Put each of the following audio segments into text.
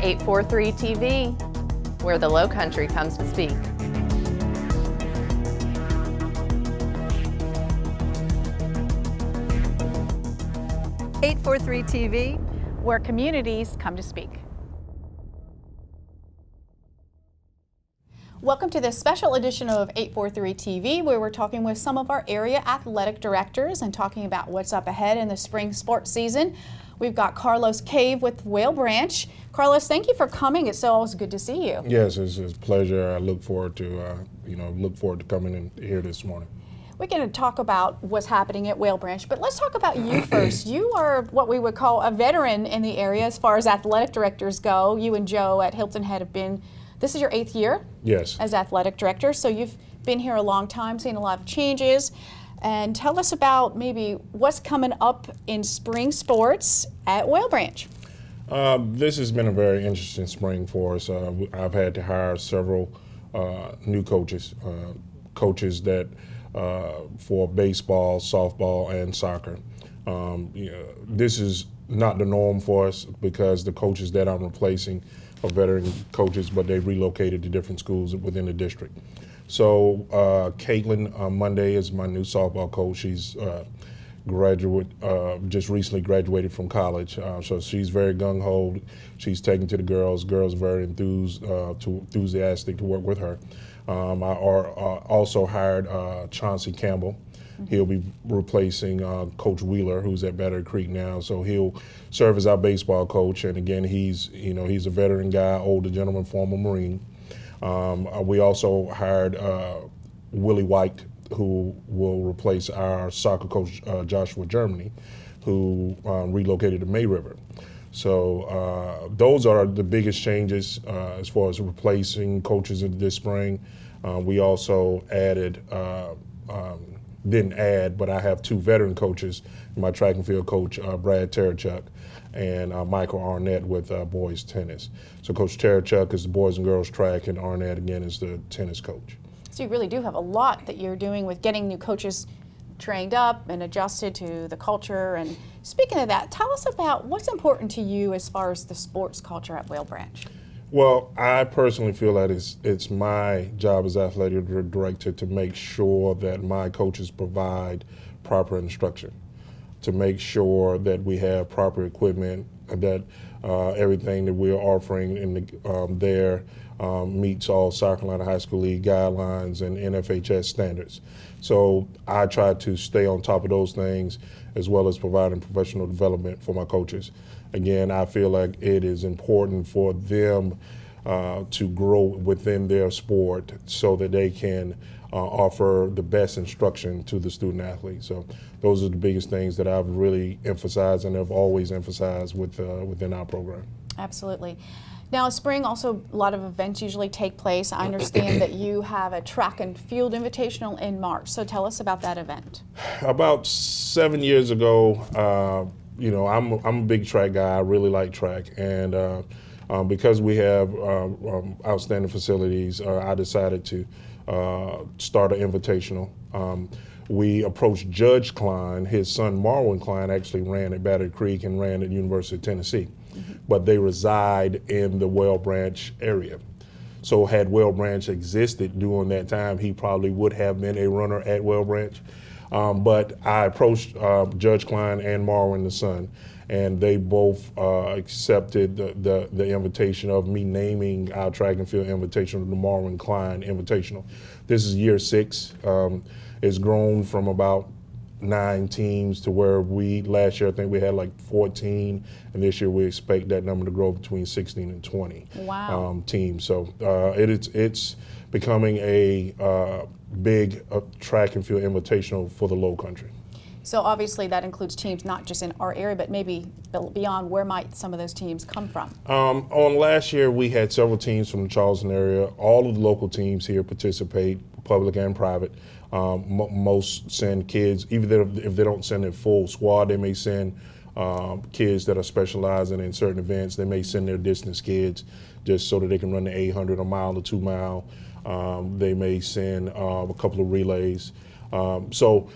843 TV, where the Low Country comes to speak. .843 TV, where communities come to speak. Welcome to this special edition of 843 TV, where we're talking with some of our area athletic directors and talking about what's up ahead in the spring sports season. We've got Carlos Cave with Whale Branch. Carlos, thank you for coming. It's always good to see you. Yes, it's a pleasure. I look forward to coming in here this morning. We're going to talk about what's happening at Whale Branch, but let's talk about you first. You are what we would call a veteran in the area as far as athletic directors go. You and Joe at Hilton Head have been, this is your 8th year? Yes. As athletic director, so you've been here a long time, seen a lot of changes. And tell us about maybe what's coming up in spring sports at Whale Branch. This has been a very interesting spring for us. I've had to hire several new coaches, coaches that for baseball, softball, and soccer. This is not the norm for us because the coaches that I'm replacing are veteran coaches, but they relocated to different schools within the district. So Kline Monday is my new softball coach. She's just recently graduated from college, so she's very gung-ho. She's taken to the girls. Girls are very enthusiastic to work with her. I also hired Chauncey Campbell. He'll be replacing Coach Wheeler, who's at Battery Creek now. So he'll serve as our baseball coach. And again, he's a veteran guy, older gentleman, former Marine. We also hired Willie White, who will replace our soccer coach, Joshua Germany, who relocated to May River. So those are the biggest changes as far as replacing coaches this spring. We also added, didn't add, but I have 2 veteran coaches, my track and field coach, Brad Terachuk, and Michael Arnett with boys tennis. So Coach Terachuk is the boys and girls track, and Arnett, again, is the tennis coach. So you really do have a lot that you're doing with getting new coaches trained up and adjusted to the culture. And speaking of that, tell us about what's important to you as far as the sports culture at Whale Branch. Well, I personally feel that it's my job as athletic director to make sure that my coaches provide proper instruction, to make sure that we have proper equipment, that everything that we're offering in there meets all South Carolina High School League guidelines and NFHS standards. So I try to stay on top of those things, as well as providing professional development for my coaches. Again, I feel like it is important for them to grow within their sport so that they can offer the best instruction to the student athlete. So those are the biggest things that I've really emphasized and have always emphasized within our program. Absolutely. Now, spring also a lot of events usually take place. I understand that you have a track and field invitational in March. So tell us about that event. About 7 years ago, I'm a big track guy. I really like track, and because we have outstanding facilities, I decided to start an invitational. We approached Judge Kline. His son Marlin Kline actually ran at Battery Creek and ran at University of Tennessee, but they reside in the Whale Branch area. So had Whale Branch existed during that time, he probably would have been a runner at Whale Branch. But I approached Judge Kline and Marlin, the son, and they both accepted the invitation of me naming our track and field invitational the Marlin Kline Invitational. This is year 6. It's grown from about 9 teams to where last year I think we had like 14, and this year we expect that number to grow between 16 and 20 teams. So it's becoming a big track and field invitational for the Low Country. So obviously that includes teams not just in our area, but maybe beyond. Where might some of those teams come from? On last year, we had several teams from the Charleston area. All of the local teams here participate, public and private. Most send kids, even if they don't send their full squad, they may send kids that are specializing in certain events. They may send their distance kids just so that they can run the 800, a mile, or 2 mile. They may send a couple of relays. So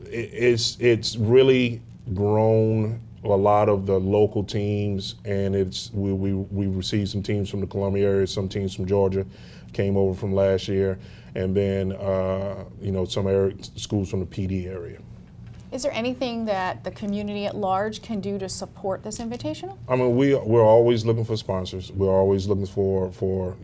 it's really grown a lot of the local teams, and we received some teams from the Columbia area, some teams from Georgia came over from last year, and then some schools from the PD area. Is there anything that the community at large can do to support this Invitational? I mean, we're always looking for sponsors. We're always looking for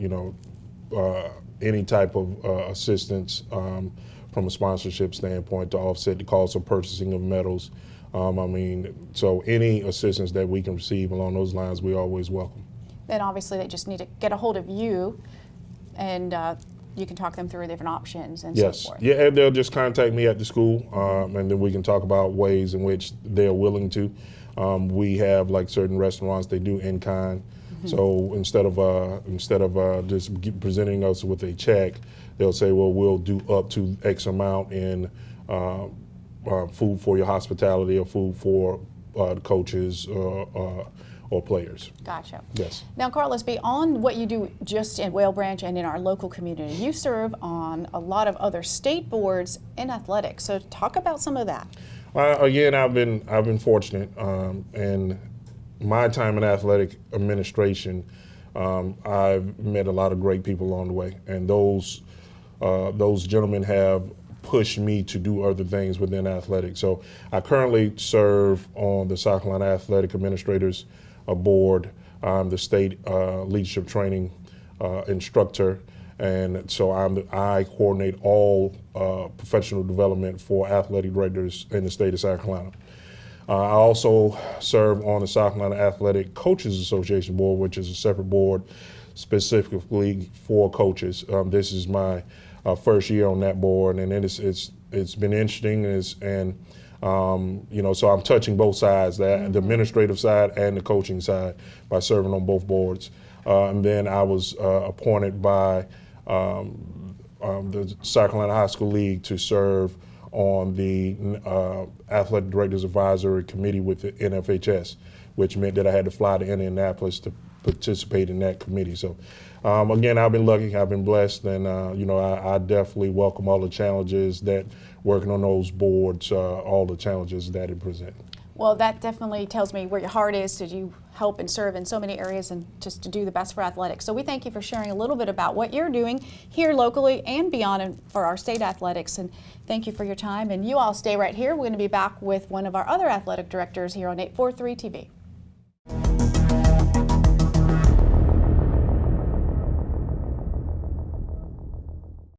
any type of assistance from a sponsorship standpoint to offset the cost of purchasing of medals. So any assistance that we can receive along those lines, we always welcome. Then obviously they just need to get a hold of you, and you can talk them through different options and Yes. so forth. Yeah, and they'll just contact me at the school, and then we can talk about ways in which they're willing to. We have like certain restaurants, they do in kind. Mm-hmm. So instead of just presenting us with a check, they'll say, well, we'll do up to X amount in food for your hospitality or food for the coaches or players. Gotcha. Yes. Now, Carlos, beyond what you do just in Whale Branch and in our local community, you serve on a lot of other state boards in athletics. So talk about some of that. Again, I've been fortunate, in my time in athletic administration. I've met a lot of great people along the way, and those gentlemen have pushed me to do other things within athletics. So I currently serve on the South Carolina Athletic Administrators Board. I'm the state leadership training instructor, and so I coordinate all professional development for athletic directors in the state of South Carolina. I also serve on the South Carolina Athletic Coaches Association Board, which is a separate board specifically for coaches. This is my first year on that board, and it's been interesting. So I'm touching both sides, the administrative side and the coaching side, by serving on both boards. And then I was appointed by the South Carolina High School League to serve on the Athletic Directors Advisory Committee with the NFHS, which meant that I had to fly to Indianapolis to participate in that committee. So again, I've been lucky, I've been blessed, and I definitely welcome all the challenges that working on those boards, all the challenges that it presents. Well, that definitely tells me where your heart is, to you help and serve in so many areas and just to do the best for athletics. So we thank you for sharing a little bit about what you're doing here locally and beyond and for our state athletics. And thank you for your time. And you all stay right here. We're going to be back with one of our other athletic directors here on 843 TV.